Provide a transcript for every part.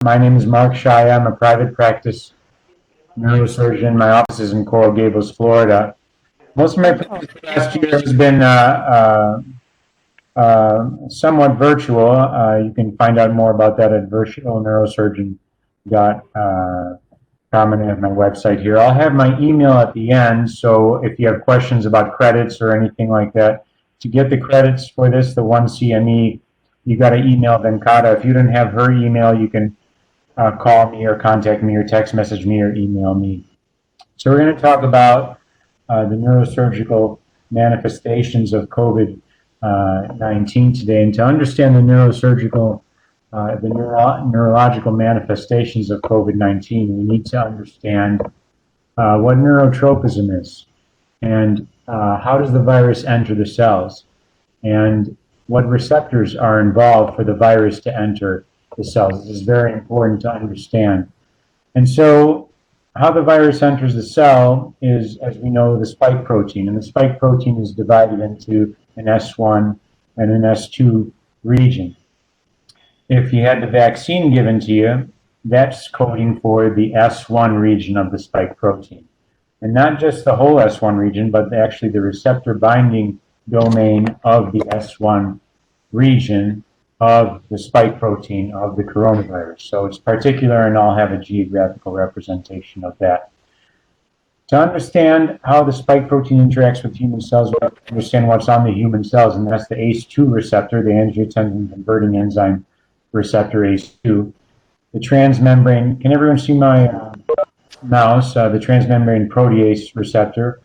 My name is Mark Shaya. I'm a private practice neurosurgeon. My office is in Coral Gables, Florida. Most of my practice last year has been somewhat virtual. You can find out more about that at virtualneurosurgeon.com and at my website here. I'll have my email at the end, so if you have questions about credits or anything like that, to get the credits for this, the 1CME, you got to email Venkata. If you didn't have her email, you can call me or contact me or text message me or email me. So we're going to talk about the neurosurgical manifestations of COVID-19 today. And to understand the neurological manifestations of COVID-19, we need to understand what neurotropism is and how does the virus enter the cells and what receptors are involved for the virus to enter the cells. This is very important to understand. And so how the virus enters the cell is, as we know, the spike protein. And the spike protein is divided into an S1 and an S2 region. If you had the vaccine given to you, that's coding for the S1 region of the spike protein. And not just the whole S1 region, but actually the receptor binding domain of the S1 region of the spike protein of the coronavirus. So it's particular, and I'll have a geographical representation of that. To understand how the spike protein interacts with human cells, we have to understand what's on the human cells, and that's the ACE2 receptor, the angiotensin converting enzyme receptor ACE2. The transmembrane, can everyone see my mouse? The transmembrane protease receptor.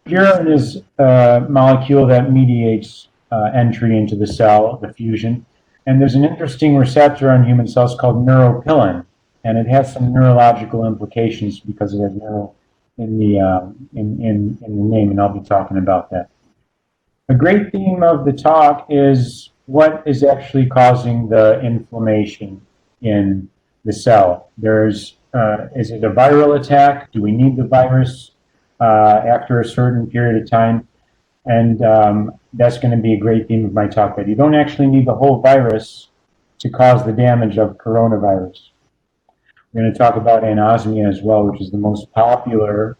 Purine is a molecule that mediates entry into the cell, the fusion. And there's an interesting receptor on human cells called neuropilin, and it has some neurological implications because it has neuro in the name, and I'll be talking about that. A great theme of the talk is what is actually causing the inflammation in the cell. Is it a viral attack? Do we need the virus after a certain period of time? And that's going to be a great theme of my talk, that you don't actually need the whole virus to cause the damage of coronavirus. We're going to talk about anosmia as well, which is the most popular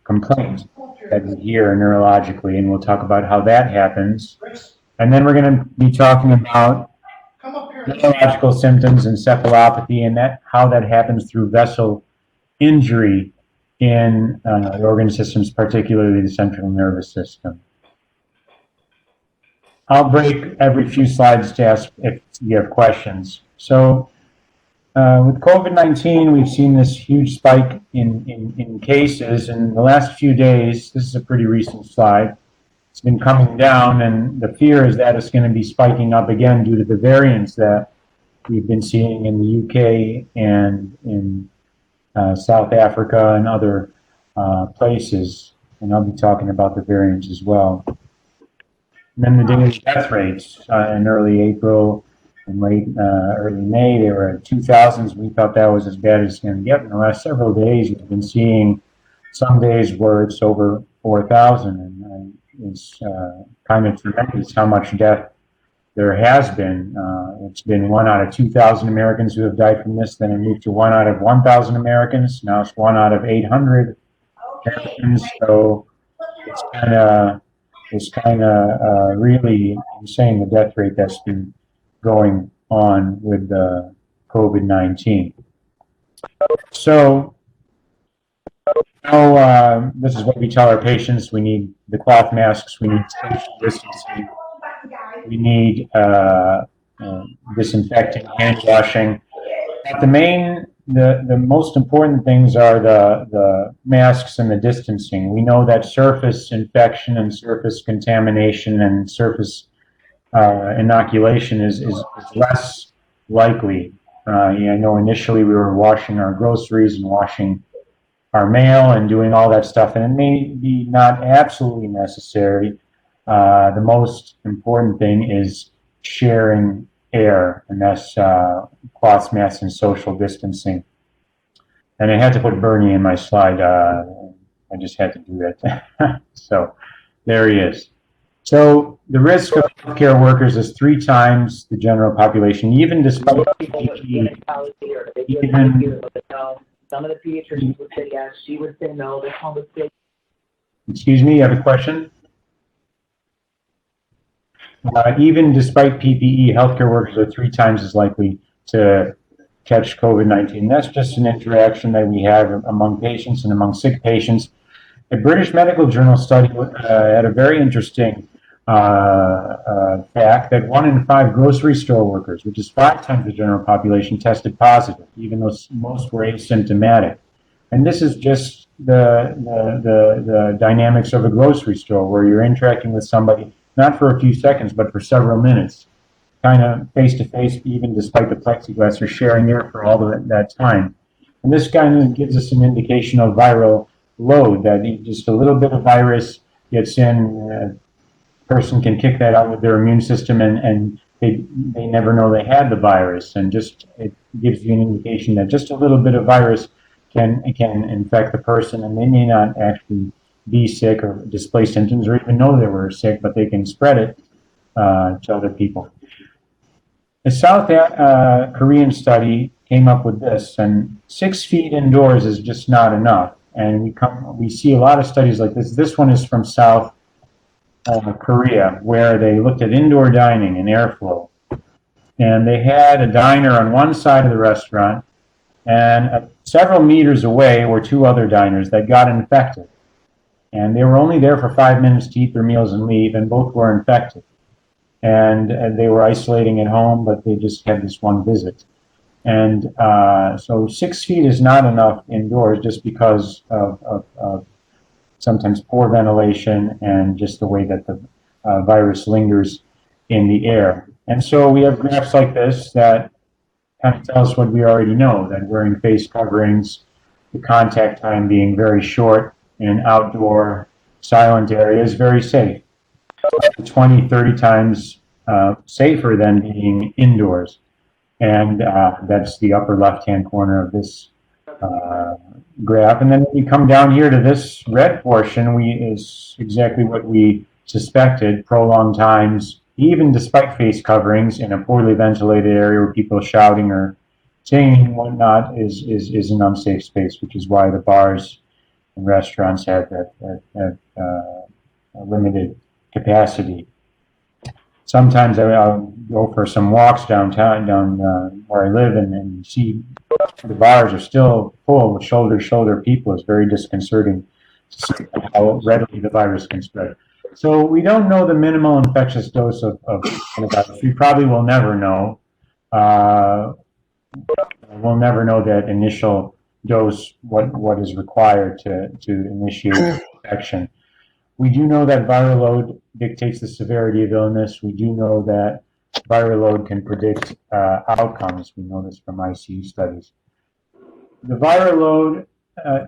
complaint that we hear neurologically, and we'll talk about how that happens. And then we're going to be talking about neurological symptoms, encephalopathy, and how that happens through vessel injury in the organ systems, particularly the central nervous system. I'll break every few slides to ask if you have questions. So with COVID-19, we've seen this huge spike in cases. In the last few days, this is a pretty recent slide, it's been coming down, and the fear is that it's going to be spiking up again due to the variants that we've been seeing in the UK and in South Africa and other places, and I'll be talking about the variants as well. And then the daily death rates in early April and early May, they were at 2,000s. We thought that was as bad as it's going to get. In the last several days, we've been seeing some days where it's over 4,000, and it's kind of tremendous how much death there has been. It's been 1 out of 2,000 Americans who have died from this, then it moved to 1 out of 1,000 Americans. Now it's 1 out of 800 Americans. So it's kind of really insane, the death rate that's been going on with the COVID-19. So now this is what we tell our patients: we need the cloth masks, we need social distancing, we need disinfecting, hand washing. But the most important things are the masks and the distancing. We know that surface infection and surface contamination and surface inoculation is less likely. I know initially we were washing our groceries and washing our mail and doing all that stuff, and it may be not absolutely necessary. The most important thing is sharing air, and that's cloth masks and social distancing. And I had to put Bernie in my slide. I just had to do that. So there he is. So the risk of healthcare workers is 3 times the general population, even despite PPE. Even, some of the pediatricians would say yes, she would say no, this one would say. excuse me, you have a question? Even despite PPE, healthcare workers are 3 times as likely to catch COVID-19. That's just an interaction that we have among patients and among sick patients. A British Medical Journal study had a very interesting fact that 1 in 5 grocery store workers, which is 5 times the general population, tested positive, even though most were asymptomatic. And this is just the dynamics of a grocery store, where you're interacting with somebody not for a few seconds, but for several minutes, kind of face to face, even despite the plexiglass, you're sharing air for all of that time. And this kind of gives us an indication of viral load, that just a little bit of virus gets in, a person can kick that out with their immune system, and they never know they had the virus. And just it gives you an indication that just a little bit of virus can infect the person, and they may not actually be sick or display symptoms or even know they were sick, but they can spread it to other people. The South Korean study came up with this, and 6 feet indoors is just not enough. And we see a lot of studies like this. This one is from South Korea, where they looked at indoor dining and airflow. And they had a diner on one side of the restaurant, and several meters away were 2 other diners that got infected. And they were only there for 5 minutes to eat their meals and leave, and both were infected. And they were isolating at home, but they just had this one visit. And so 6 feet is not enough indoors, just because of sometimes poor ventilation and just the way that the virus lingers in the air. And so we have graphs like this that kind of tell us what we already know, that wearing face coverings, the contact time being very short in outdoor silent areas, very safe. 20, 30 times safer than being indoors. And that's the upper left-hand corner of this graph. And then when you come down here to this red portion, is exactly what we suspected: prolonged times, even despite face coverings, in a poorly ventilated area where people are shouting or singing and whatnot, is an unsafe space, which is why the bars and restaurants have that limited capacity. Sometimes I'll go for some walks downtown, where I live, and you see the bars are still full with shoulder-to-shoulder people. It's very disconcerting to see how readily the virus can spread. So we don't know the minimal infectious dose of coronavirus. We probably will never know. We'll never know that initial dose, what is required to initiate infection. We do know that viral load dictates the severity of illness. We do know that viral load can predict outcomes. We know this from ICU studies. The viral load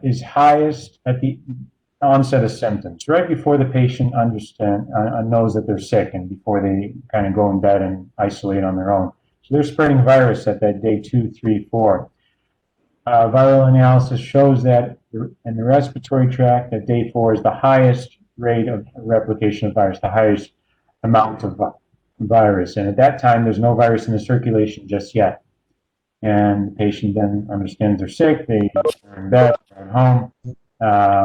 is highest at the onset of symptoms, right before the patient knows that they're sick, and before they kind of go in bed and isolate on their own. So they're spreading virus at that day 2, 3, 4. Viral analysis shows that in the respiratory tract, that day 4 is the highest rate of replication of virus, the highest amount of virus. And at that time, there's no virus in the circulation just yet. And the patient then understands they're sick, they're in bed, they're at home,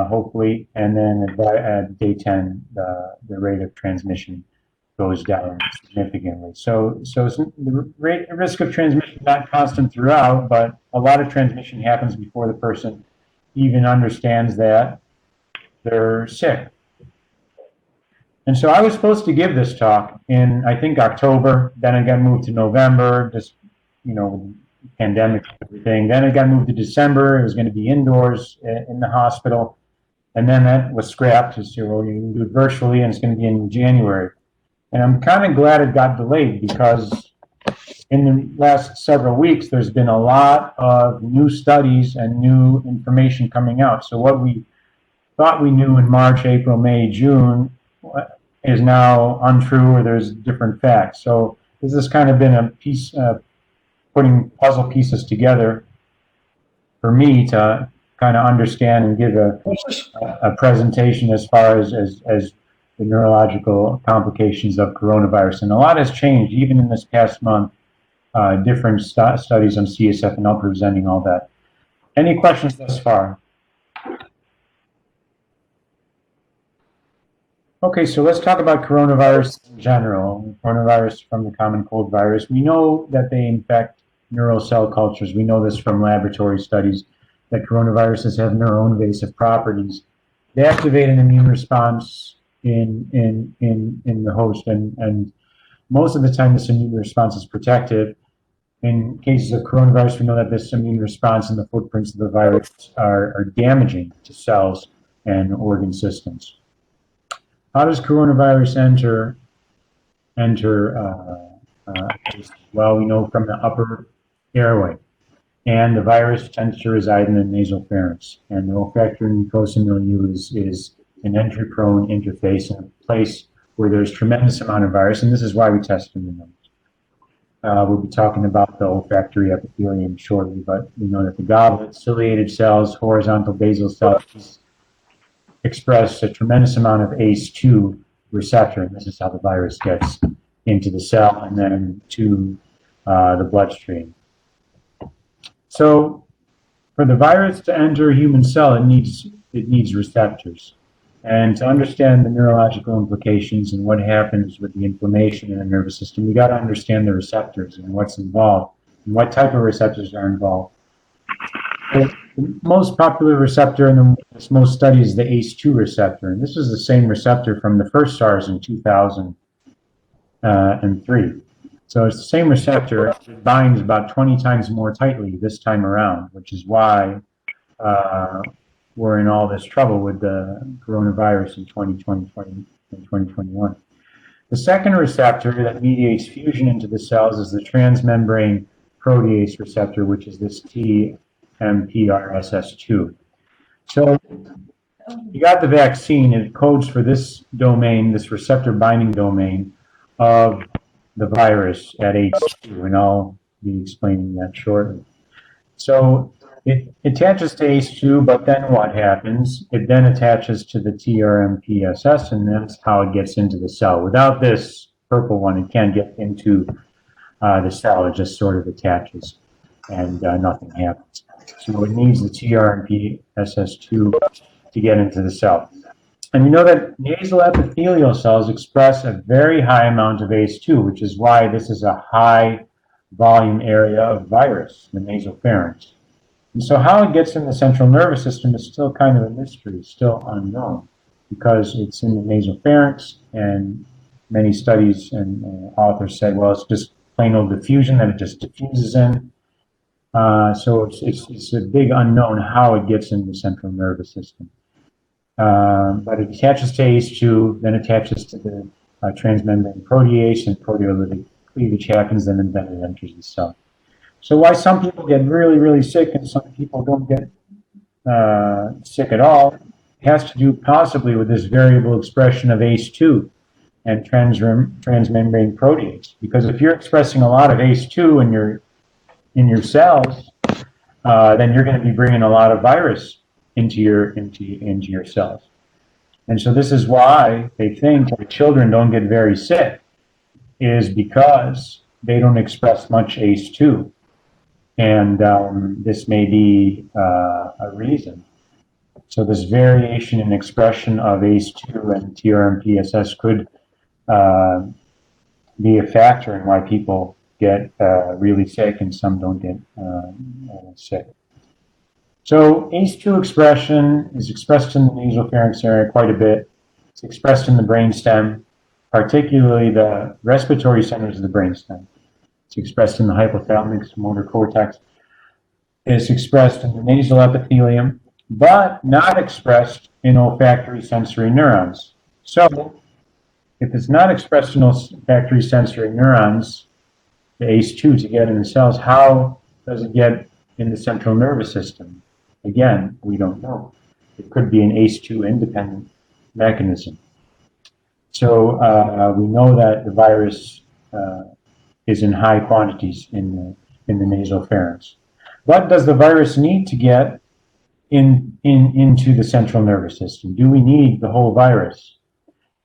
hopefully, and then at day 10, the rate of transmission goes down significantly. So the risk of transmission is not constant throughout, but a lot of transmission happens before the person even understands that they're sick. And so I was supposed to give this talk in, I think, October. Then it got moved to November, just, pandemic and everything. Then it got moved to December. It was going to be indoors in the hospital. And then that was scrapped. So you can do it virtually, and it's going to be in January. And I'm kind of glad it got delayed, because in the last several weeks, there's been a lot of new studies and new information coming out. So what we thought we knew in March, April, May, June is now untrue, or there's different facts. So this has kind of been a piece, putting puzzle pieces together for me to kind of understand and give a presentation as far as the neurological complications of coronavirus. And a lot has changed, even in this past month, different studies on CSF, and I'll be presenting all that. Any questions thus far? Okay, so let's talk about coronavirus in general. Coronavirus from the common cold virus. We know that they infect neural cell cultures. We know this from laboratory studies, that coronaviruses have neuroinvasive properties. They activate an immune response in the host, and most of the time this immune response is protective. In cases of coronavirus, we know that this immune response and the footprints of the virus are damaging to cells and organ systems. How does coronavirus enter? Well, we know from the upper airway, and the virus tends to reside in the nasopharynx. And the olfactory mucosal milieu is an entry-prone interface in a place where there's tremendous amount of virus, and this is why we test in the nose. We'll be talking about the olfactory epithelium shortly, but we know that the goblet, ciliated cells, horizontal basal cells express a tremendous amount of ACE2 receptor, and this is how the virus gets into the cell and then to the bloodstream. So for the virus to enter a human cell, it needs receptors. And to understand the neurological implications and what happens with the inflammation in the nervous system, we got to understand the receptors and what's involved and what type of receptors are involved. The most popular receptor in the most studied is the ACE2 receptor, and this is the same receptor from the first SARS in 2003. So it's the same receptor. It binds about 20 times more tightly this time around, which is why we're in all this trouble with the coronavirus in 2020 and 2021. The second receptor that mediates fusion into the cells is the transmembrane protease receptor, which is this TMPRSS2. So you got the vaccine, it codes for this domain, this receptor binding domain of the virus at H2, and I'll be explaining that shortly. So it attaches to ACE2, but then what happens? It then attaches to the TRMPSS, and that's how it gets into the cell. Without this purple one, it can't get into the cell. It just sort of attaches, and nothing happens. So it needs the TRMPSS2 to get into the cell. And we know that nasal epithelial cells express a very high amount of ACE2, which is why this is a high volume area of virus, the nasopharynx. And so how it gets in the central nervous system is still kind of a mystery, still unknown, because it's in the nasopharynx, and many studies and authors said, well, it's just plain old diffusion that it just diffuses in. So it's a big unknown how it gets in the central nervous system. But it attaches to ACE2, then attaches to the transmembrane protease, and proteolytic cleavage happens, and then it enters the cell. So why some people get really, really sick and some people don't get sick at all has to do possibly with this variable expression of ACE2 and transmembrane protease. Because if you're expressing a lot of ACE2 in your cells, then you're going to be bringing a lot of virus into your cells. And so this is why they think that children don't get very sick, is because they don't express much ACE2. And this may be a reason. So this variation in expression of ACE2 and TRMPSS could be a factor in why people get really sick and some don't get sick. So ACE2 expression is expressed in the nasopharynx area quite a bit. It's expressed in the brainstem, particularly the respiratory centers of the brainstem. It's expressed in the hypothalamic motor cortex. It's expressed in the nasal epithelium, but not expressed in olfactory sensory neurons. So if it's not expressed in olfactory sensory neurons, the ACE2 to get in the cells, how does it get in the central nervous system? Again, we don't know. It could be an ACE2 independent mechanism. So we know that the virus is in high quantities in the nasopharynx. What does the virus need to get into the central nervous system? Do we need the whole virus?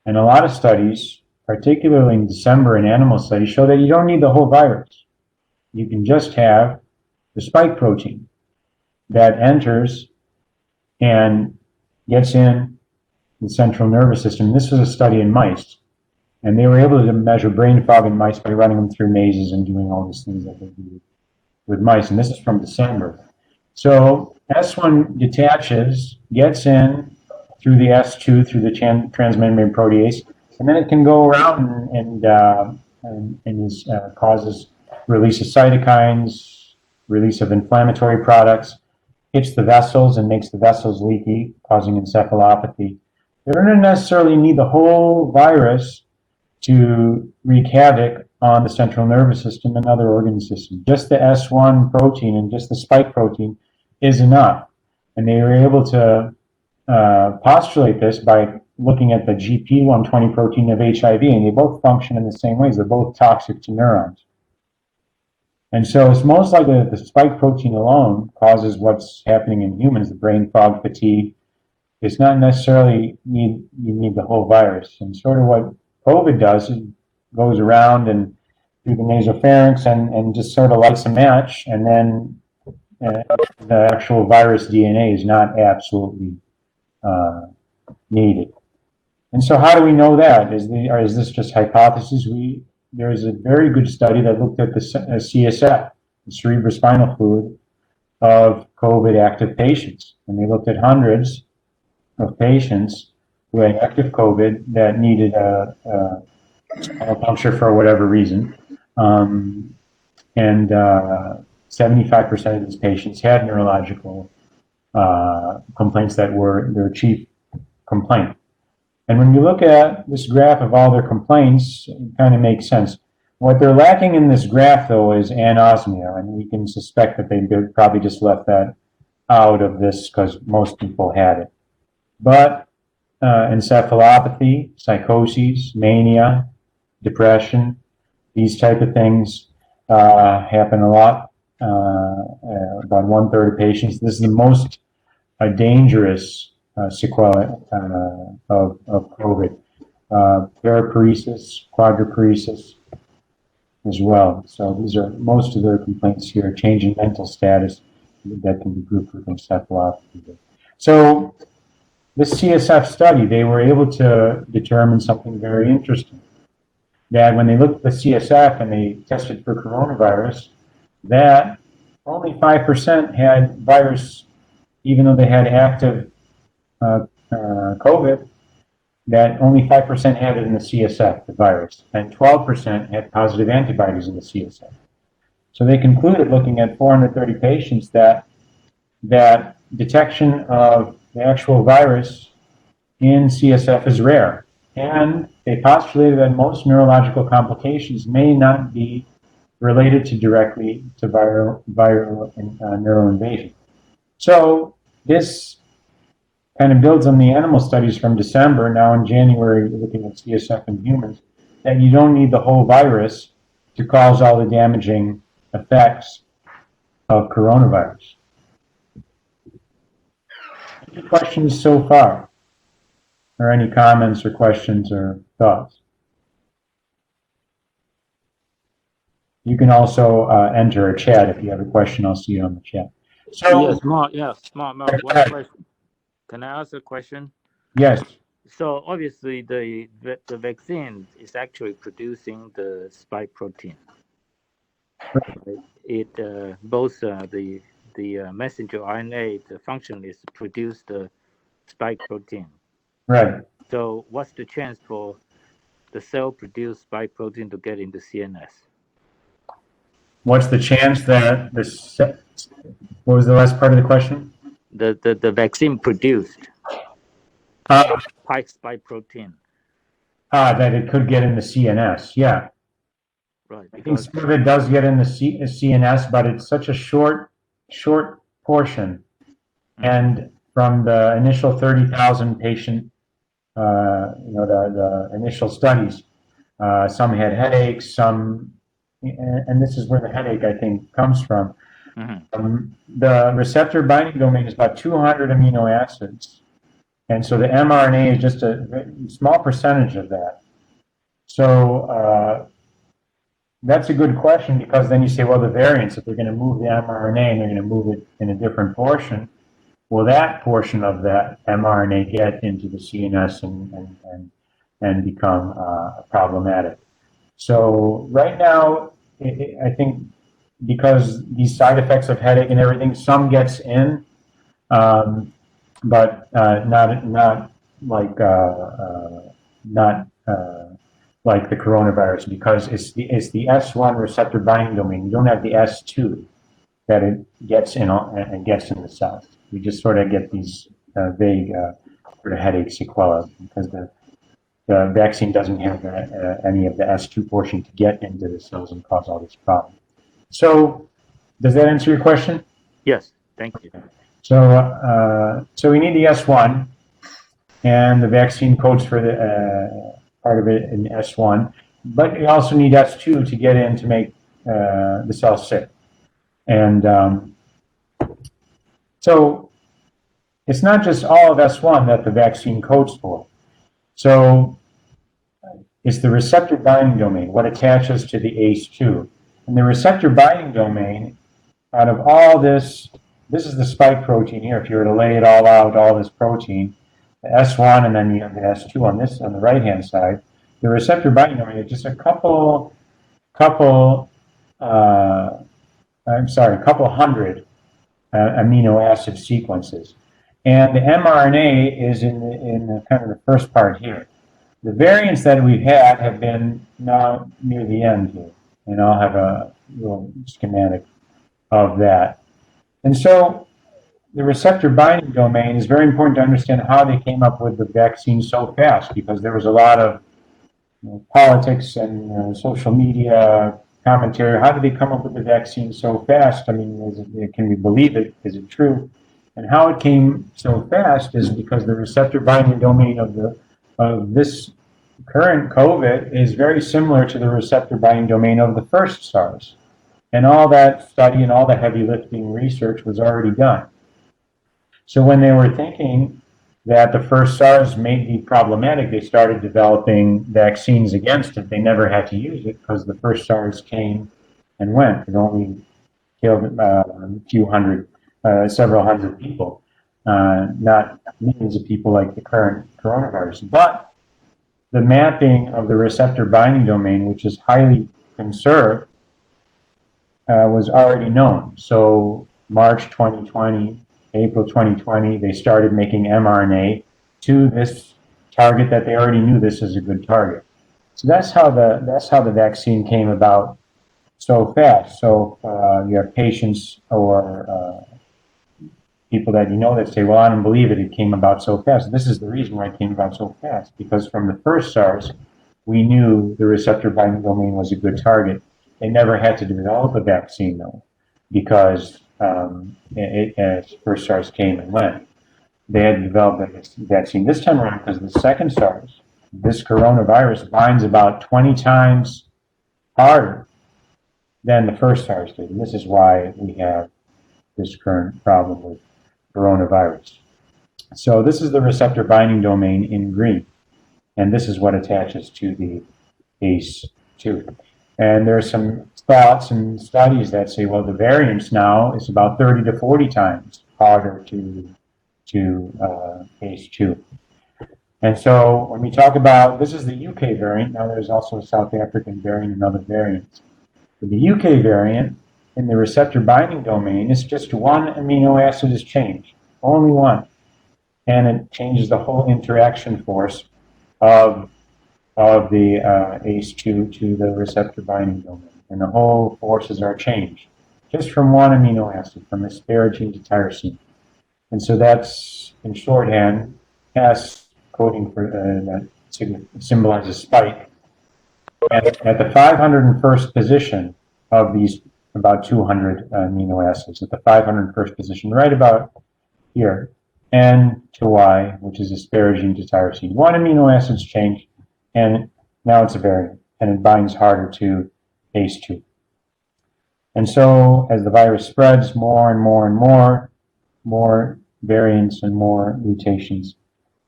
And a lot of studies, particularly in December in animal studies, show that you don't need the whole virus. You can just have the spike protein that enters and gets in the central nervous system. This was a study in mice, and they were able to measure brain fog in mice by running them through mazes and doing all these things that they do with mice. And this is from December. So S1 detaches, gets in through the S2, through the transmembrane protease, and then it can go around and causes release of cytokines, release of inflammatory products, hits the vessels and makes the vessels leaky, causing encephalopathy. They don't necessarily need the whole virus to wreak havoc on the central nervous system and other organ systems. Just the S1 protein and just the spike protein is enough. And they were able to postulate this by looking at the GP120 protein of HIV, and they both function in the same ways. They're both toxic to neurons. And so it's most likely that the spike protein alone causes what's happening in humans, the brain fog, fatigue. It's not necessarily you need the whole virus. And sort of what COVID does, it goes around and through the nasopharynx and just sort of lights a match, and then the actual virus DNA is not absolutely needed. And so how do we know that? Is this just hypothesis? There's a very good study that looked at the CSF, the cerebrospinal fluid, of COVID active patients. And they looked at hundreds of patients who had active COVID that needed a puncture for whatever reason. And 75% of these patients had neurological complaints that were their chief complaint. And when you look at this graph of all their complaints, it kind of makes sense. What they're lacking in this graph, though, is anosmia, and we can suspect that they probably just left that out of this because most people had it. But encephalopathy, psychoses, mania, depression, these type of things happen a lot, about 1/3 of patients. This is the most dangerous sequelae of COVID. Paraparesis, quadriparesis as well. So these are most of their complaints here, changing mental status that can be grouped with encephalopathy. So this CSF study, they were able to determine something very interesting. That when they looked at the CSF and they tested for coronavirus, that only 5% had virus, even though they had active COVID, that only 5% had it in the CSF, the virus, and 12% had positive antibodies in the CSF. So they concluded, looking at 430 patients, that detection of the actual virus in CSF is rare. And they postulated that most neurological complications may not be related directly to viral neuroinvasion. So this kind of builds on the animal studies from December. Now in January, we're looking at CSF in humans, that you don't need the whole virus to cause all the damaging effects of coronavirus. Any questions so far? Or any comments or questions or thoughts? You can also enter a chat if you have a question. I'll see you on the chat. So, yes, Mark, one question. Can I ask a question? Yes. So obviously the vaccine is actually producing the spike protein. Right? It both the messenger RNA, the function is to produce the spike protein. Right. So what's the chance for the cell-produced spike protein to get into CNS? What's the chance that what was the last part of the question? The vaccine produced spike protein. That it could get in the CNS, yeah. Right. I think some of it does get in the CNS, but it's such a short portion. And from the initial 30,000 patient, the initial studies, some had headaches, some, and this is where the headache, I think, comes from. Mm-hmm. The receptor binding domain is about 200 amino acids, And so the mRNA is just a small percentage of that. So that's a good question, because then you say, well, the variants, if they're going to move the mRNA and they're going to move it in a different portion, will that portion of that mRNA get into the CNS and become problematic? So right now, I think because these side effects of headache and everything, some gets in, but not like like the coronavirus, because it's the S1 receptor binding domain. You don't have the S2 that it gets in and gets in the cells. We just sort of get these vague sort of headache sequelae, because the vaccine doesn't have any of the S2 portion to get into the cells and cause all this problem. So does that answer your question? Yes, thank you. So we need the S1, and the vaccine codes for the part of it in S1, but you also need S2 to get in to make the cell sick. And so it's not just all of S1 that the vaccine codes for. So it's the receptor binding domain, what attaches to the ACE2. And the receptor binding domain, out of all this is the spike protein here. If you were to lay it all out, all this protein, the S1, and then you have the S2 on the right-hand side. The receptor binding domain is just a couple hundred amino acid sequences. And the mRNA is in the kind of the first part here. The variants that we've had have been now near the end here. And I'll have a little schematic of that. And so the receptor binding domain is very important to understand how they came up with the vaccine so fast, because there was a lot of politics and social media commentary. How did they come up with the vaccine so fast? I mean, can we believe it? Is it true? And how it came so fast is because the receptor binding domain of this current COVID is very similar to the receptor binding domain of the first SARS. And all that study and all the heavy lifting research was already done. So when they were thinking that the first SARS may be problematic, they started developing vaccines against it. They never had to use it because the first SARS came and went. It only killed several hundred people, not millions of people like the current coronavirus. But the mapping of the receptor binding domain, which is highly conserved, was already known. So March 2020, April 2020, they started making mRNA to this target that they already knew this is a good target. So that's how the vaccine came about so fast. So you have patients or people that that say, well, I don't believe it, it came about so fast. This is the reason why it came about so fast, because from the first SARS, we knew the receptor binding domain was a good target. They never had to develop a vaccine, though, because as first SARS came and went, they had developed a vaccine. This time around, because the second SARS, this coronavirus, binds about 20 times harder than the first SARS did. And this is why we have this current problem with coronavirus. So this is the receptor binding domain in green, and this is what attaches to the ACE2. And there are some thoughts and studies that say, well, the variance now is about 30 to 40 times harder to ACE2. And so when we talk about, this is the UK variant, now there's also a South African variant and other variants. For the UK variant, in the receptor binding domain, it's just one amino acid is changed, only one. And it changes the whole interaction force of the ACE2 to the receptor binding domain. And the whole forces are changed just from one amino acid, from asparagine to tyrosine. And so that's, in shorthand, S coding for that symbolizes spike. At the 501st position of these about 200 amino acids, at the 501st position, right about here, N to Y, which is asparagine to tyrosine. One amino acid's changed, and now it's a variant, and it binds harder to ACE2. And so as the virus spreads, more and more and more variants and more mutations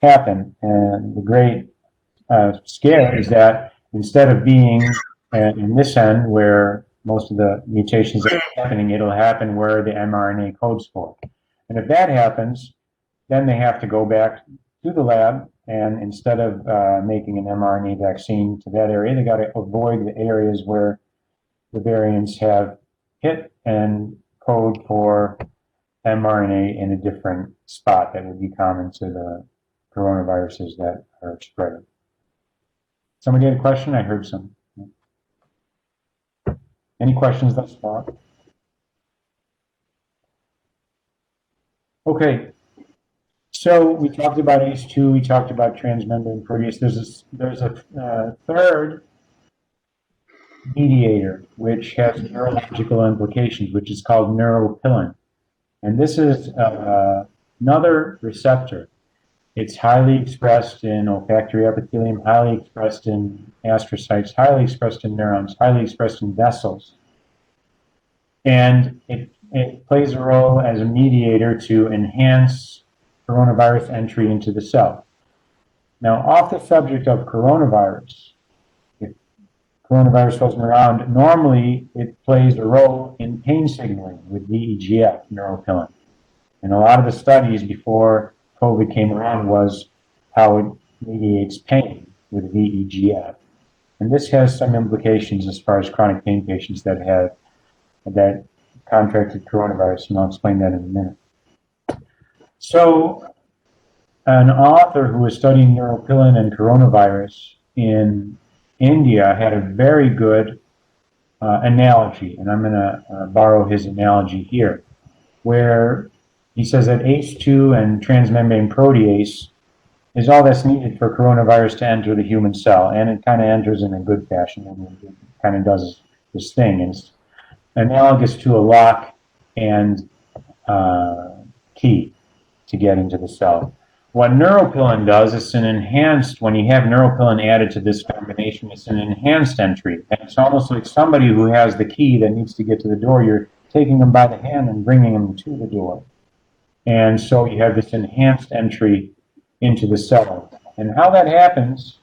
happen. And the great scare is that instead of being in this end where most of the mutations are happening, it'll happen where the mRNA codes for. And if that happens, then they have to go back to the lab, and instead of making an mRNA vaccine to that area, they got to avoid the areas where the variants have hit and code for mRNA in a different spot that would be common to the coronaviruses that are spreading. Somebody had a question? I heard some. Any questions thus far? Okay. So we talked about ACE2, we talked about transmembrane protease. There's a third mediator which has neurological implications, which is called neuropilin. And this is another receptor. It's highly expressed in olfactory epithelium, highly expressed in astrocytes, highly expressed in neurons, highly expressed in vessels. And it plays a role as a mediator to enhance coronavirus entry into the cell. Now, off the subject of coronavirus, if coronavirus wasn't around, normally it plays a role in pain signaling with VEGF, neuropilin. And a lot of the studies before COVID came around was how it mediates pain with VEGF. And this has some implications as far as chronic pain patients that contracted coronavirus, and I'll explain that in a minute. So an author who was studying neuropilin and coronavirus in India had a very good analogy, and I'm going to borrow his analogy here, where he says that ACE2 and transmembrane protease is all that's needed for coronavirus to enter the human cell, and it kind of enters in a good fashion, and it kind of does this thing. And it's analogous to a lock and key to get into the cell. What neuropilin does is an enhanced, when you have neuropilin added to this combination, it's an enhanced entry. And it's almost like somebody who has the key that needs to get to the door, you're taking them by the hand and bringing them to the door. And so you have this enhanced entry into the cell. And how that happens,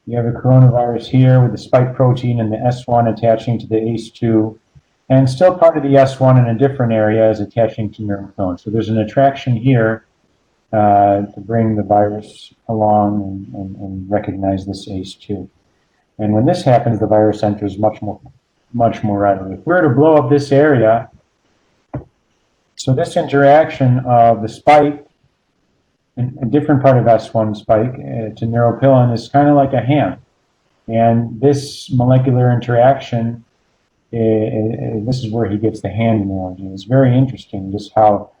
you have a coronavirus here with the spike protein and the S1 attaching to the ACE2, and still part of the S1 in a different area is attaching to neuropilin. So there's an attraction here to bring the virus along and recognize this ACE2. And when this happens, the virus enters much more readily. If we're to blow up this area, so this interaction of the spike, a different part of S1 spike to neuropilin is kind of like a hand. And this molecular interaction, this is where he gets the hand analogy. It's very interesting just how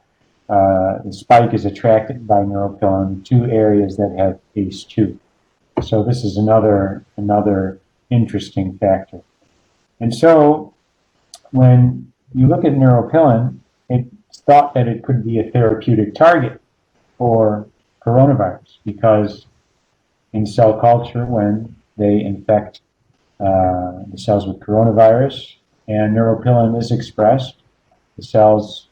the spike is attracted by neuropilin to areas that have ACE2. So this is another interesting factor. And so when you look at neuropilin, it's thought that it could be a therapeutic target for coronavirus, because in cell culture, when they infect the cells with coronavirus and neuropilin is expressed, the cells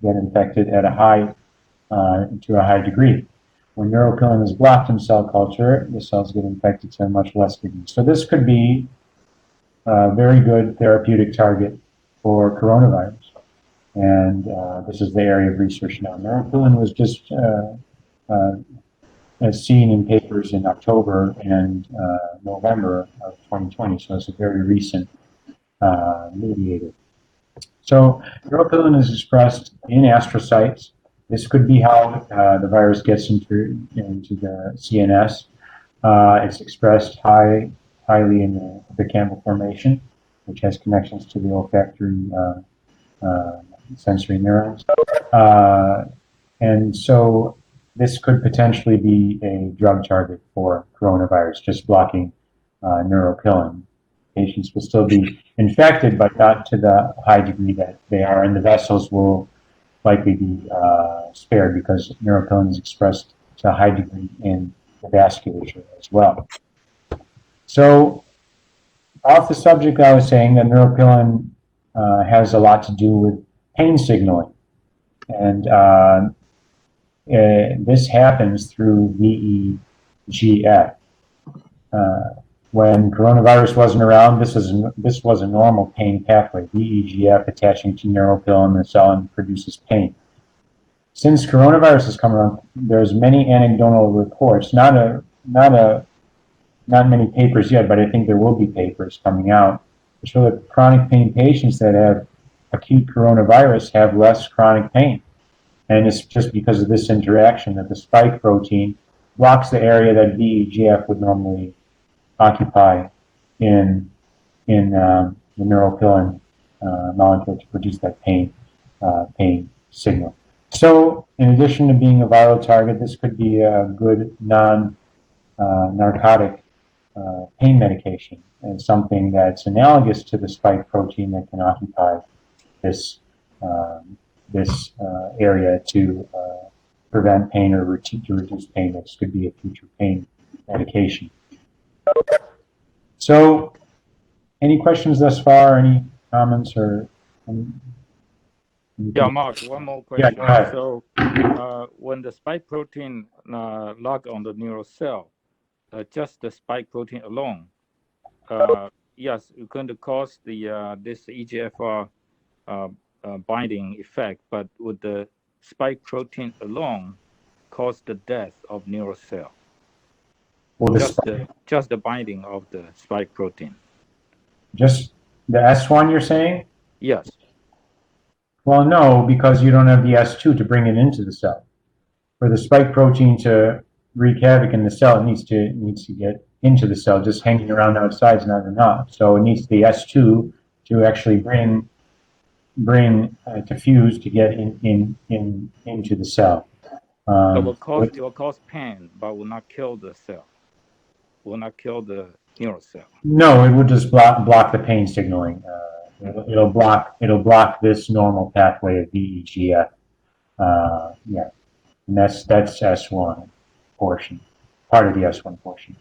get infected at a high degree. When neuropilin is blocked in cell culture, the cells get infected to a much less degree. So this could be a very good therapeutic target for coronavirus. And this is the area of research now. Neuropilin was just as seen in papers in October and November of 2020, so it's a very recent mediator. So neuropilin is expressed in astrocytes. This could be how the virus gets into the CNS. It's expressed highly in the hippocampal formation, which has connections to the olfactory sensory neurons. And so this could potentially be a drug target for coronavirus, just blocking neuropilin. Patients will still be infected, but not to the high degree that they are, and the vessels will likely be spared because neuropilin is expressed to a high degree in the vasculature as well. So off the subject, I was saying that neuropilin has a lot to do with pain signaling. And this happens through VEGF. When coronavirus wasn't around, this was a normal pain pathway. VEGF attaching to neuropil in the cell and produces pain. Since coronavirus has come around, there's many anecdotal reports. Not many papers yet, but I think there will be papers coming out to show that chronic pain patients that have acute coronavirus have less chronic pain. And it's just because of this interaction that the spike protein blocks the area that VEGF would normally occupy in the neuropilin molecule to produce that pain signal. So, in addition to being a viral target, this could be a good non-narcotic pain medication, and something that's analogous to the spike protein that can occupy this area to prevent pain or to reduce pain. This could be a future pain medication. So, any questions thus far? Any comments or? Yeah, Mark, one more question. Yeah, go ahead. So, when the spike protein lock on the neural cell, just the spike protein alone, yes, it's going to cause the this EGFR binding effect, but would the spike protein alone cause the death of neural cell? Well, Just the binding of the spike protein. Just the S1, you're saying? Yes. Well, no, because you don't have the S2 to bring it into the cell. For the spike protein to wreak havoc in the cell, it needs to get into the cell. Just hanging around outside is not enough. So it needs the S2 to actually to fuse to get into the cell. It will cause pain, but will not kill the cell. Will not kill the neural cell. No, it would just block the pain signaling. It'll block this normal pathway of VEGF. Yeah, and that's S1 portion, part of the S1 portion.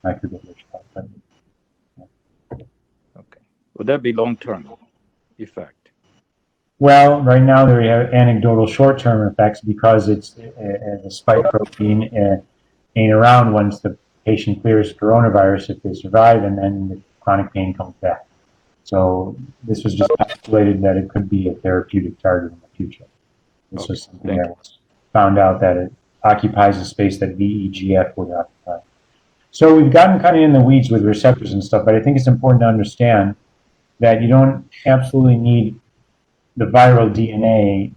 I forget which part, but yeah. Okay. Would that be long-term effect? Well, right now they have anecdotal short-term effects because it's the spike protein ain't around once the patient clears coronavirus if they survive, and then the chronic pain comes back. So this was just postulated that it could be a therapeutic target in the future. This was something that was found out that it occupies a space that VEGF would occupy. So we've gotten kind of in the weeds with receptors and stuff, but I think it's important to understand that you don't absolutely need the viral DNA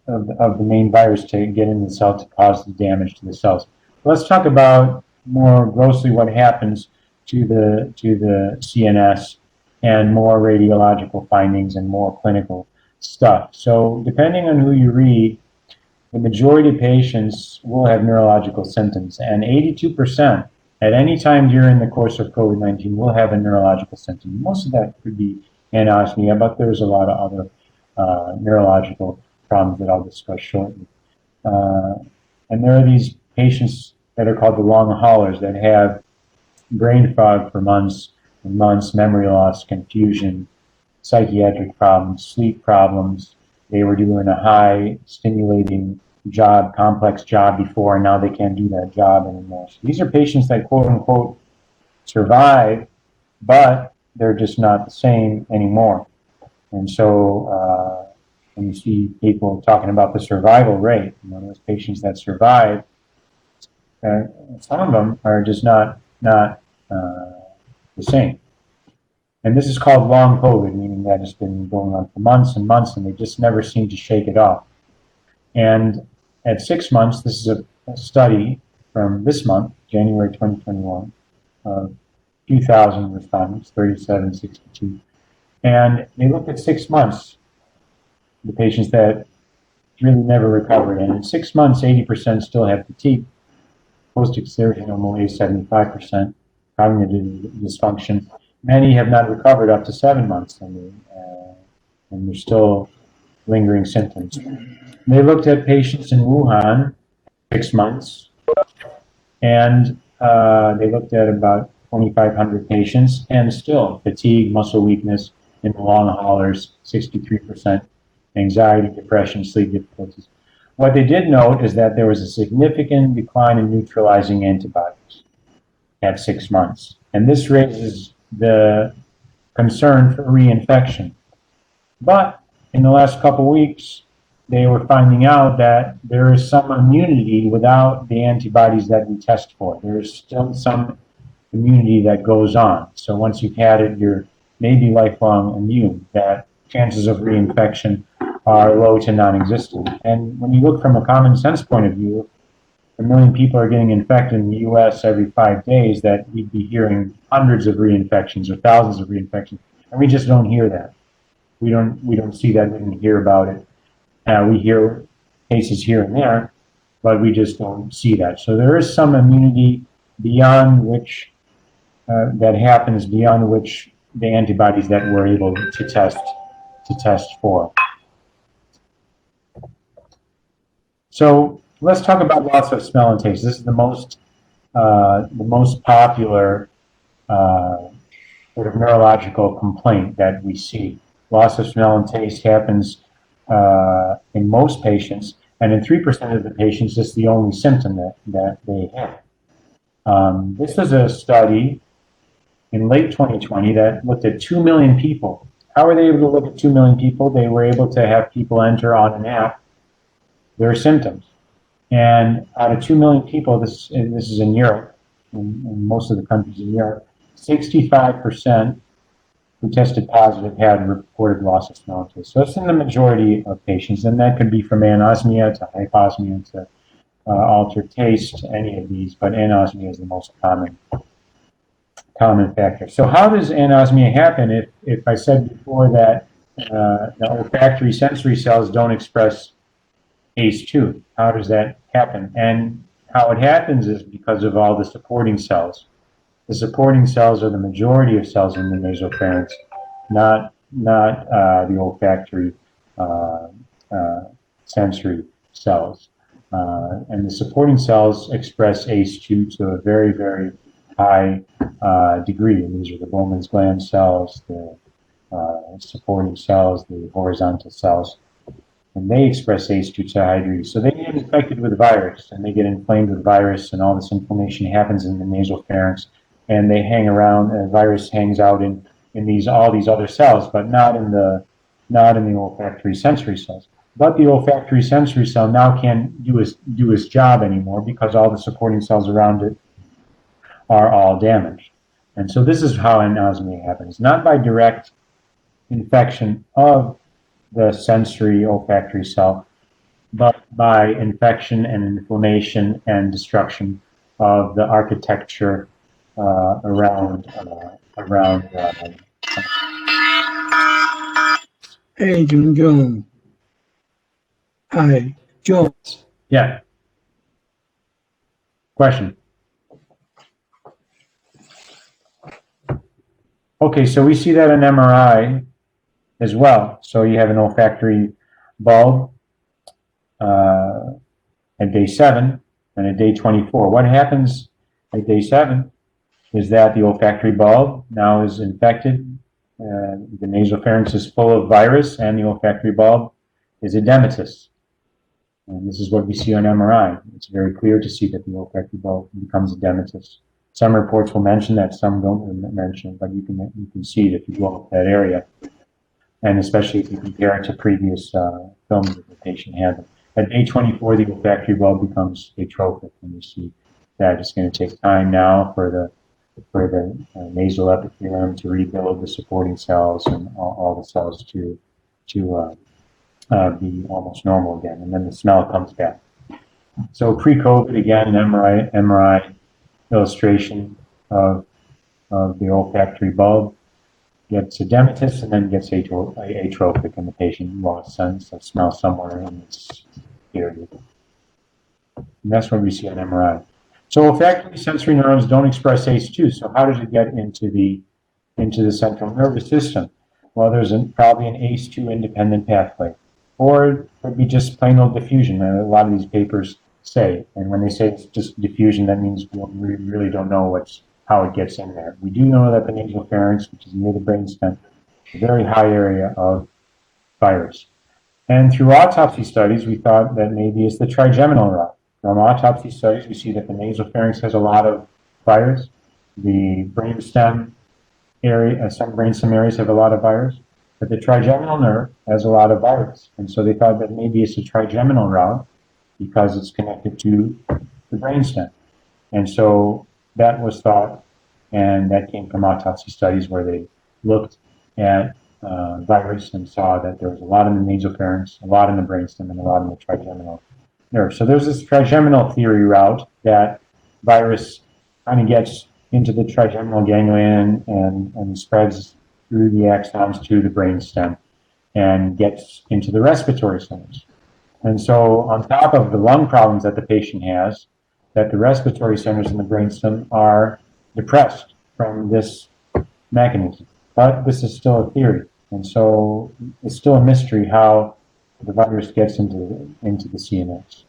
of the main virus to get into the cell to cause the damage to the cells. Let's talk about more grossly what happens to the CNS and more radiological findings and more clinical stuff. So depending on who you read, the majority of patients will have neurological symptoms, and 82% at any time during the course of COVID-19 will have a neurological symptom. Most of that could be anosmia, but there's a lot of other neurological problems that I'll discuss shortly. And there are these patients that are called the long haulers that have brain fog for months and months, memory loss, confusion, psychiatric problems, sleep problems. They were doing a high stimulating job, complex job before, and now they can't do that job anymore. So these are patients that quote unquote survive, but they're just not the same anymore. And so when you see people talking about the survival rate, those patients that survive, some of them are just not the same. And this is called long COVID, meaning that it's been going on for months and months, and they just never seem to shake it off. And at 6 months, this is a study from this month, January 2021, of 2,000 respondents, 3762. And they looked at 6 months, the patients that really never recovered. And in 6 months, 80% still have fatigue, post-exertional malaise, 75%, cognitive dysfunction. Many have not recovered up to 7 months, and there's still lingering symptoms. They looked at patients in Wuhan, 6 months, and they looked at about 2,500 patients, and still fatigue, muscle weakness in the long haulers, 63%, anxiety, depression, sleep difficulties. what they did note is that there was a significant decline in neutralizing antibodies at 6 months. And this raises the concern for reinfection. But in the last couple of weeks, they were finding out that there is some immunity without the antibodies that we test for. There is still some immunity that goes on. So once you've had it, you're maybe lifelong immune. That chances of reinfection are low to non-existent. And when you look from a common sense point of view, 1 million people are getting infected in the U.S. every 5 days, that we'd be hearing hundreds of reinfections or thousands of reinfections, and we just don't hear that. We don't see that. We don't hear about it. We hear cases here and there, but we just don't see that. So there is some immunity beyond which that happens, beyond which the antibodies that we're able to test for. So let's talk about loss of smell and taste. This is the most popular sort of neurological complaint that we see. Loss of smell and taste happens in most patients, and in 3% of the patients, it's the only symptom that they have. This was a study in late 2020 that looked at 2 million people. How were they able to look at 2 million people? They were able to have people enter on an app their symptoms. And out of 2 million people, this is in Europe, in most of the countries in Europe, 65% who tested positive had reported loss of smell and taste. So it's in the majority of patients, and that could be from anosmia to hyposmia to altered taste, any of these, but anosmia is the most common factor. So how does anosmia happen? If I said before that the olfactory sensory cells don't express ACE2, how does that happen? And how it happens is because of all the supporting cells. The supporting cells are the majority of cells in the nasopharynx, not the olfactory sensory cells. And the supporting cells express ACE2 to a very, very high degree. And these are the Bowman's gland cells, the supporting cells, the horizontal cells. And they express ACE2 to a high degree. So they get infected with virus, and they get inflamed with virus, and all this inflammation happens in the nasopharynx, and they hang around, and the virus hangs out in all these other cells, but not in the olfactory sensory cells. But the olfactory sensory cell now can't do its job anymore because all the supporting cells around it are all damaged. And so this is how anosmia happens, not by direct infection of the sensory olfactory cell, but by infection and inflammation and destruction of the architecture around. Hey, John. Hi, John. Yeah. Question. Okay, so we see that in MRI as well. So you have an olfactory bulb at day 7 and at day 24. What happens at day 7 is that the olfactory bulb now is infected. The nasopharynx is full of virus, and the olfactory bulb is edematous. And this is what we see on MRI. It's very clear to see that the olfactory bulb becomes edematous. Some reports will mention that, some don't mention it, but you can see it if you go up that area. And especially if you compare it to previous films that the patient had. At day 24, the olfactory bulb becomes atrophic, and you see that it's going to take time now for the nasal epithelium to rebuild the supporting cells and all the cells to be almost normal again, and then the smell comes back. So pre-COVID, again, an MRI illustration of the olfactory bulb gets edematous and then gets atrophic, and the patient lost sense of smell somewhere in its period. And that's what we see on MRI. So olfactory sensory neurons don't express ACE2. So how does it get into the central nervous system? Well, there's probably an ACE2 independent pathway, or it could be just plain old diffusion. A lot of these papers say, and when they say it's just diffusion, that means we really don't know how it gets in there. We do know that the nasopharynx, which is near the brainstem, is a very high area of virus. And through autopsy studies, we thought that maybe it's the trigeminal route. From autopsy studies, we see that the nasopharynx has a lot of virus. The brainstem area, some brainstem areas have a lot of virus, but the trigeminal nerve has a lot of virus. And so they thought that maybe it's a trigeminal route because it's connected to the brainstem. And so that was thought, and that came from autopsy studies where they looked at virus and saw that there was a lot in the nasopharynx, a lot in the brainstem, and a lot in the trigeminal nerve. So there's this trigeminal theory route that virus kind of gets into the trigeminal ganglion and spreads through the axons to the brainstem and gets into the respiratory centers. And so on top of the lung problems that the patient has, that the respiratory centers in the brainstem are depressed from this mechanism. But this is still a theory. And so it's still a mystery how the virus gets into the CNS.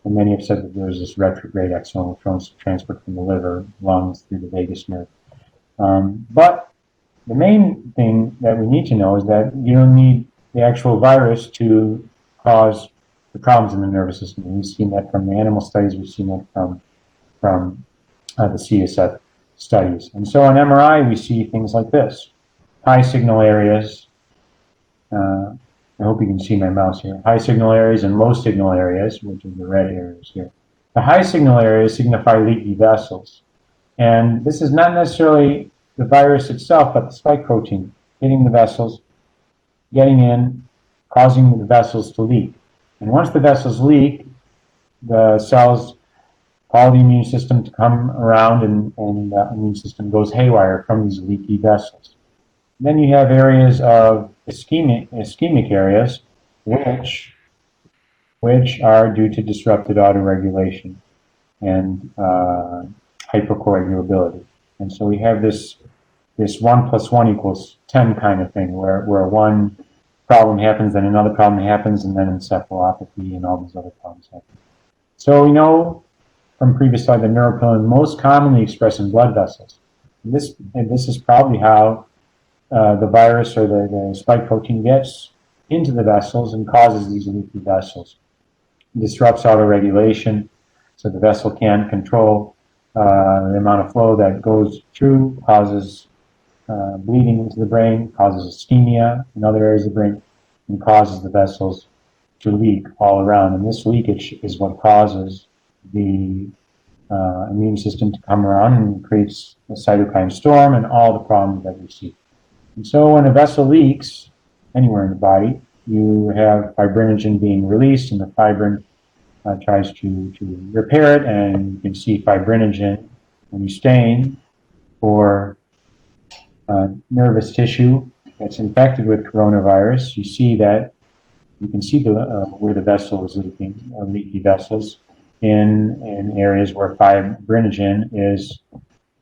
And many have said that there's this retrograde axonal transport from the liver, lungs, through the vagus nerve. But the main thing that we need to know is that you don't need the actual virus to cause the problems in the nervous system. And we've seen that from the animal studies, we've seen that from the CSF studies. And so on MRI, we see things like this. High signal areas, I hope you can see my mouse here, high signal areas and low signal areas, which are the red areas here. The high signal areas signify leaky vessels. And this is not necessarily the virus itself, but the spike protein hitting the vessels, getting in, causing the vessels to leak. And once the vessels leak, the cells call the immune system to come around, and the immune system goes haywire from these leaky vessels. Then you have areas of ischemic areas, which are due to disrupted autoregulation and hypercoagulability. And so we have this 1 + 1 = 10 kind of thing, where one problem happens, then another problem happens, and then encephalopathy and all these other problems happen. So we know from previous slide that neuropilin most commonly expressed in blood vessels. And this is probably how the virus or the spike protein gets into the vessels and causes these leaky vessels. It disrupts autoregulation, so the vessel can't control the amount of flow that goes through, causes bleeding into the brain, causes ischemia in other areas of the brain, and causes the vessels to leak all around. And this leakage is what causes the immune system to come around and creates a cytokine storm and all the problems that we see. And so when a vessel leaks anywhere in the body, you have fibrinogen being released, and the fibrin tries to repair it, and you can see fibrinogen when you stain for nervous tissue that's infected with coronavirus. You see that you can see where the vessel is leaking, leaky vessels in areas where fibrinogen is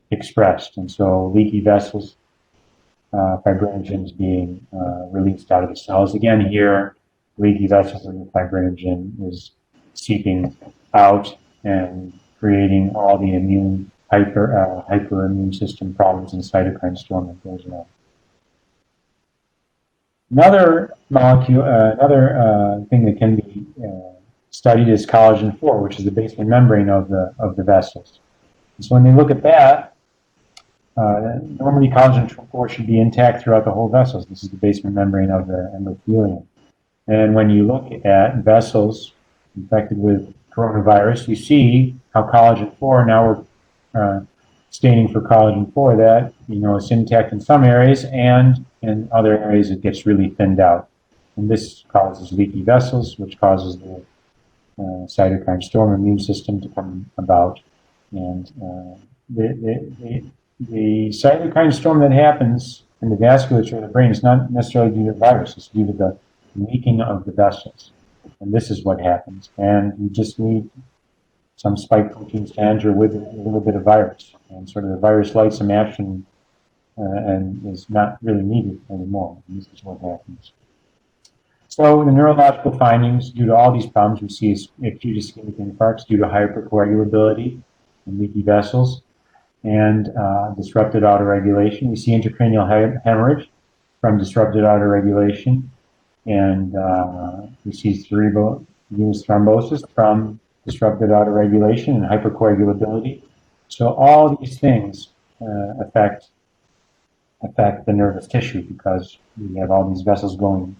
expressed. And so leaky vessels, fibrinogen is being released out of the cells. Again, here, leaky vessels and the fibrinogen is seeping out and creating all the hyperimmune system problems and cytokine storm that goes on. Another molecule, another thing that can be studied is collagen 4, which is the basement membrane of the vessels. And so when they look at that, normally collagen 4 should be intact throughout the whole vessels. This is the basement membrane of the endothelium. And when you look at vessels infected with coronavirus, you see how collagen 4, now we're staining for collagen 4, that it's intact in some areas, and in other areas it gets really thinned out. And this causes leaky vessels, which causes the cytokine storm immune system to come about. And the cytokine storm that happens in the vasculature of the brain is not necessarily due to the virus, it's due to the leaking of the vessels. And this is what happens. And you just need some spike proteins to enter with a little bit of virus. And sort of the virus lights a match and is not really needed anymore. And this is what happens. So the neurological findings due to all these problems we see is acute ischemic infarcts due to hypercoagulability and leaky vessels and disrupted autoregulation. We see intracranial hemorrhage from disrupted autoregulation. and we see cerebral venous thrombosis from disrupted autoregulation and hypercoagulability. So all these things affect the nervous tissue because we have all these vessels going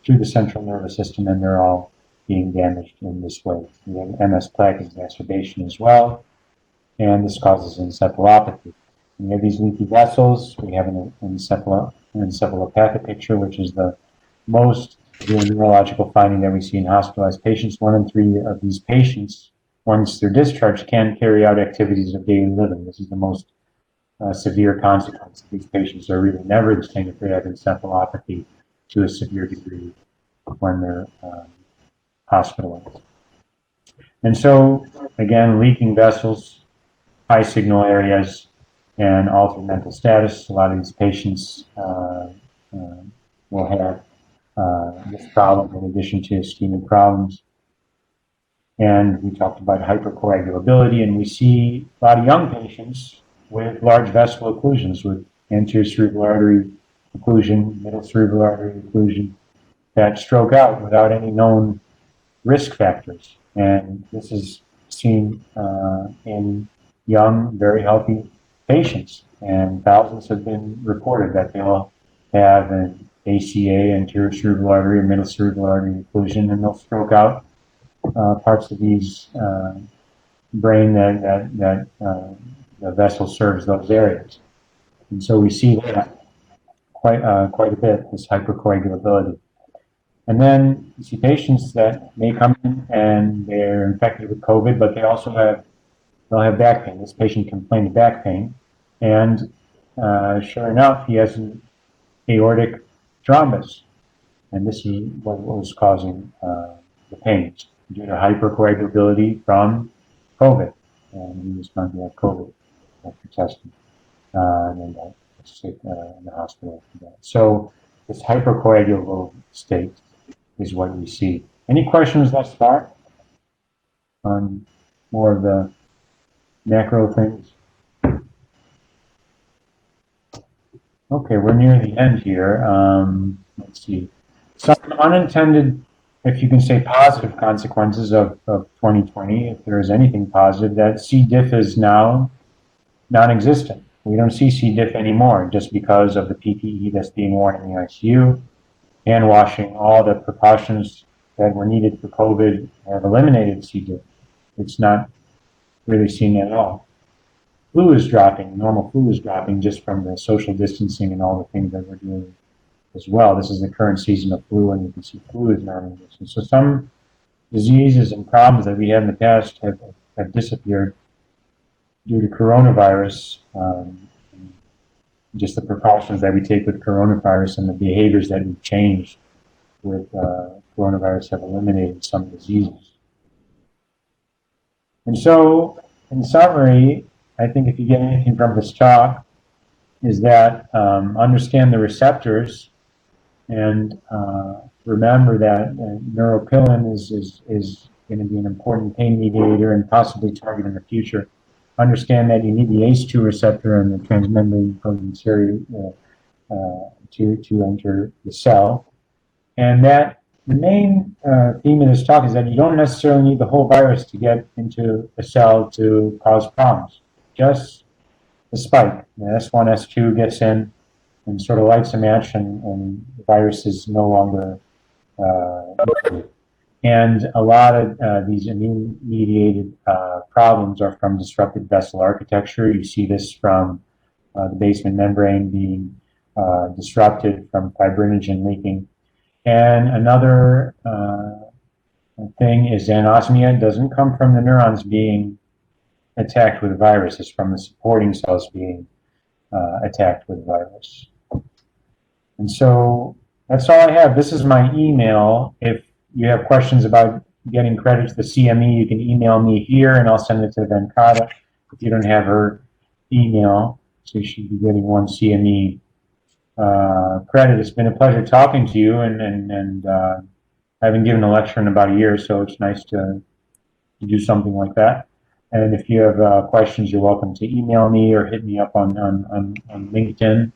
through the central nervous system and they're all being damaged in this way. We have MS plaque exacerbation as well, and this causes encephalopathy. We have these leaky vessels. We have an encephalopathic picture, which is the most neurological finding that we see in hospitalized patients. 1 in 3 of these patients, once they're discharged, can carry out activities of daily living. This is the most severe consequence. These patients are really never the same if they have encephalopathy to a severe degree when they're hospitalized. And so, again, leaking vessels, high signal areas, and altered mental status. A lot of these patients will have this problem in addition to ischemic problems. And we talked about hypercoagulability, and we see a lot of young patients with large vessel occlusions, with anterior cerebral artery occlusion, middle cerebral artery occlusion, that stroke out without any known risk factors. And this is seen in young, very healthy patients. And thousands have been reported that they'll have an ACA, anterior cerebral artery, or middle cerebral artery occlusion, and they'll stroke out parts of these brain that the vessel serves those areas. And so we see that quite a bit, this hypercoagulability. And then you see patients that may come in and they're infected with COVID, but they'll have back pain. This patient complained of back pain, and sure enough, he has an aortic thrombus, and this is what was causing the pain due to hypercoagulability from COVID, and he was found to have COVID after testing, and then got sick in the hospital after that. So this hypercoagulable state is what we see. Any questions thus far on more of the macro things? Okay, we're near the end here. Let's see. Some unintended, if you can say positive consequences of 2020, if there is anything positive, that C. diff is now non-existent. We don't see C. diff anymore just because of the PPE that's being worn in the ICU. Hand washing, all the precautions that were needed for COVID have eliminated C. diff. It's not really seen at all. Flu is dropping, normal flu is dropping just from the social distancing and all the things that we're doing as well. This is the current season of flu, and you can see flu is non-existent. So some diseases and problems that we had in the past have disappeared due to coronavirus. Just the precautions that we take with coronavirus and the behaviors that we've changed with coronavirus have eliminated some diseases. And so, in summary, I think if you get anything from this talk, is that understand the receptors and remember that neuropilin is going to be an important pain mediator and possibly target in the future. Understand that you need the ACE2 receptor and the transmembrane protein series to enter the cell. And that the main theme of this talk is that you don't necessarily need the whole virus to get into a cell to cause problems. Just the spike, the S1, S2 gets in and sort of lights a match, and the virus is no longer and a lot of these immune-mediated problems are from disrupted vessel architecture. You see this from the basement membrane being disrupted from fibrinogen leaking. And another thing is anosmia. It doesn't come from the neurons being attacked with a virus. It's from the supporting cells being attacked with a virus. And so that's all I have. This is my email. If you have questions about getting credit to the CME, you can email me here and I'll send it to Venkata if you don't have her email. So you should be getting one CME credit. It's been a pleasure talking to you, and I haven't given a lecture in about a year, so it's nice to do something like that. And if you have questions, you're welcome to email me or hit me up on LinkedIn,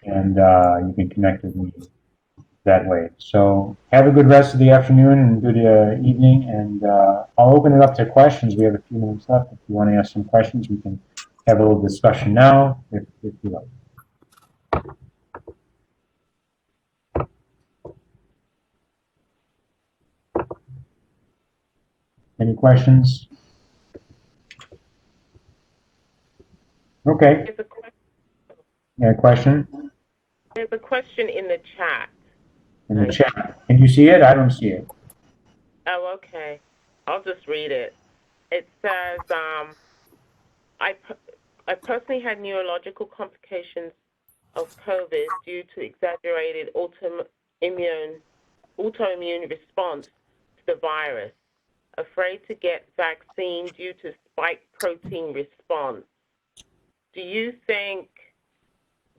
and you can connect with me that way. So have a good rest of the afternoon and good evening, and I'll open it up to questions. We have a few minutes left. If you want to ask some questions, we can have a little discussion now, if you like. Any questions? Okay. Yeah, question? There's a question in the chat. In the chat. Can you see it? I don't see it. Oh, okay. I'll just read it. It says, I personally had neurological complications of COVID due to exaggerated autoimmune response to the virus. Afraid to get vaccine due to spike protein response. Do you think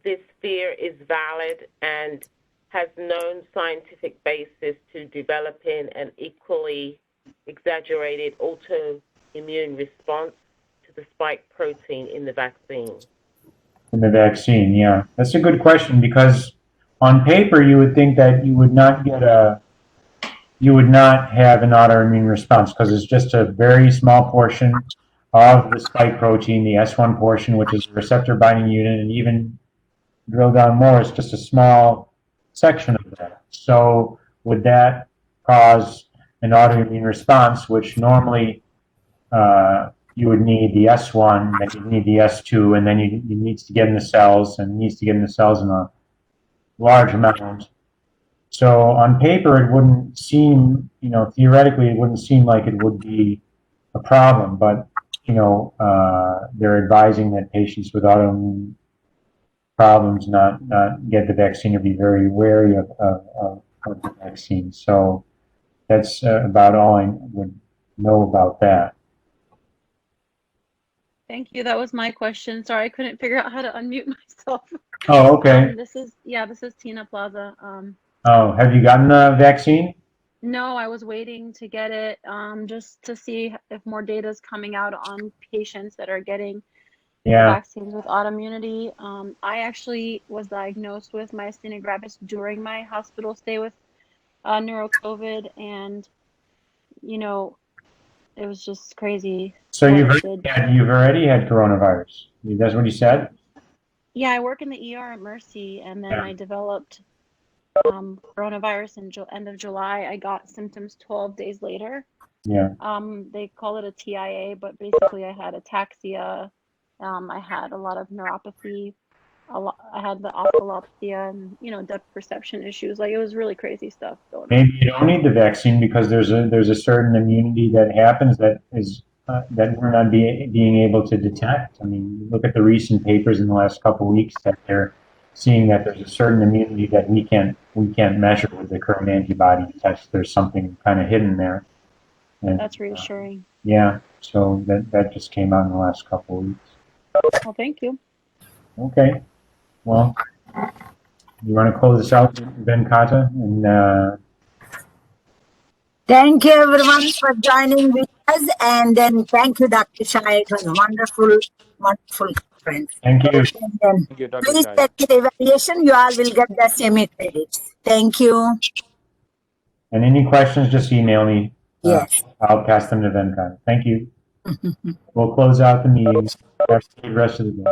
this fear is valid and has known scientific basis to developing an equally exaggerated autoimmune response to the spike protein in the vaccine? In the vaccine, yeah. That's a good question, because on paper you would think that you would not have an autoimmune response, because it's just a very small portion of the spike protein, the S1 portion, which is a receptor binding unit, and even drill down more, it's just a small section of that. So would that cause an autoimmune response, which normally you would need the S1, then you need the S2, and then you needs to get in the cells, and needs to get in the cells in a large amount. So on paper, it wouldn't seem, theoretically, it wouldn't seem like it would be a problem, but, they're advising that patients with autoimmune problems not get the vaccine or be very wary of the vaccine. So that's about all I would know about that. Thank you. That was my question. Sorry, I couldn't figure out how to unmute myself. Oh, okay. This is Tina Plaza. Oh, have you gotten the vaccine? No, I was waiting to get it just to see if more data is coming out on patients that are getting vaccines with autoimmunity. I actually was diagnosed with myasthenia gravis during my hospital stay with neuro-COVID, and it was just crazy. So you've already had coronavirus. That's what you said? Yeah, I work in the ER at Mercy, and then I developed coronavirus in end of July. I got symptoms 12 days later. Yeah. They call it a TIA, but basically I had ataxia. I had a lot of neuropathy. I had the ophthalmopsia and depth perception issues. Like, it was really crazy stuff going on. Maybe you don't need the vaccine because there's a certain immunity that happens that is that we're not being able to detect. I mean, look at the recent papers in the last couple of weeks that they're seeing that there's a certain immunity that we can't measure with the current antibody test. There's something kind of hidden there. And, that's reassuring. Yeah, so that just came out in the last couple of weeks. Well, thank you. Okay. Well, you want to close this out, Venkata? And thank you everyone for joining with us, and then thank you, Dr. Shaya. It was a wonderful conference. Thank you. And then Thank you, Dr. please Shaya. take the evaluation. You all will get the semi credits. Thank you. And any questions, just email me. Yes. I'll pass them to Venkata. Thank you. We'll close out the meeting. Have a good rest of the day.